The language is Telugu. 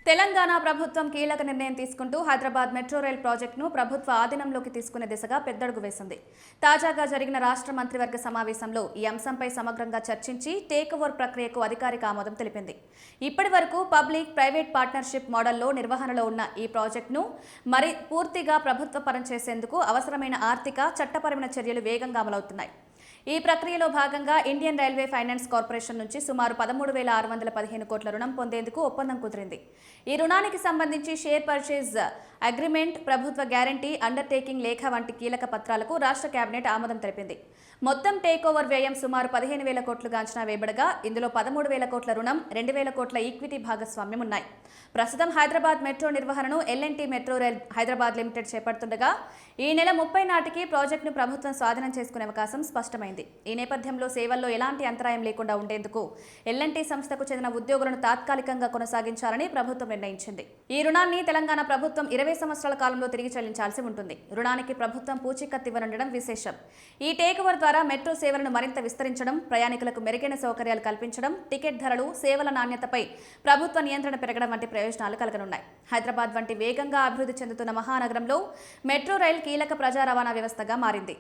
తెలంగాణ ప్రభుత్వం కీలక నిర్ణయం తీసుకుంటూ హైదరాబాద్ మెట్రో రైల్ ప్రాజెక్టును ప్రభుత్వ ఆధీనంలోకి తీసుకునే దిశగా పెద్దడుగు వేసింది. తాజాగా జరిగిన రాష్ట్ర మంత్రివర్గ సమావేశంలో ఈ అంశంపై సమగ్రంగా చర్చించి టేక్ ఓవర్ ప్రక్రియకు అధికారిక ఆమోదం తెలిపింది. ఇప్పటి వరకు పబ్లిక్ ప్రైవేట్ పార్ట్నర్షిప్ మోడల్లో నిర్వహణలో ఉన్న ఈ ప్రాజెక్టును మరి పూర్తిగా ప్రభుత్వ పరం చేసేందుకు అవసరమైన ఆర్థిక, చట్టపరమైన చర్యలు వేగంగా అమలవుతున్నాయి. ఈ ప్రక్రియలో భాగంగా ఇండియన్ రైల్వే ఫైనాన్స్ కార్పొరేషన్ నుంచి సుమారు 13,615 కోట్ల రుణం పొందేందుకు ఒప్పందం కుదిరింది. ఈ రుణానికి సంబంధించి షేర్ పర్చేజ్ అగ్రిమెంట్, ప్రభుత్వ గ్యారంటీ, అండర్టేకింగ్ లేఖ వంటి కీలక పత్రాలకు రాష్ట్ర కేబినెట్ ఆమోదం తెలిపింది. మొత్తం టేక్ ఓవర్ వ్యయం సుమారు 15,000 కోట్లుగా అంచనా వేయబడగా ఇందులో 13,000 కోట్ల రుణం, 2,000 కోట్ల ఈక్విటీ భాగస్వామ్యం ఉన్నాయి. ప్రస్తుతం హైదరాబాద్ మెట్రో నిర్వహణను L&T metro rail Hyderabad limited చేపడుతుండగా ఈ నెల 30 నాటికి ప్రాజెక్టును ప్రభుత్వం స్వాధీనం చేసుకునే అవకాశం స్పష్టమైంది. ఈ నేపథ్యంలో సేవల్లో ఎలాంటి అంతరాయం లేకుండా ఉండేందుకు L&T సంస్థకు చెందిన ఉద్యోగులను తాత్కాలికంగా కొనసాగించాలని ప్రభుత్వం నిర్ణయించింది. ఈ రుణాన్ని తెలంగాణ ప్రభుత్వం 20 సంవత్సరాల కాలంలో తిరిగి చెల్లించాల్సి ఉంటుంది. రుణానికి ప్రభుత్వం పూచీకత్తు ఇవ్వనుండడం విశేషం. ఈ టేక్ ఓవర్ ద్వారా మెట్రో సేవలను మరింత విస్తరించడం, ప్రయాణికులకు మెరుగైన సౌకర్యాలు కల్పించడం, టికెట్ ధరలు, సేవల నాణ్యతపై ప్రభుత్వ నియంత్రణ పెరగడం వంటి ప్రయోజనాలు కలగనున్నాయి. హైదరాబాద్ వంటి వేగంగా అభివృద్ధి చెందుతున్న మహానగరంలో మెట్రో రైల్ కీలక ప్రజా రవాణా వ్యవస్థగా మారింది.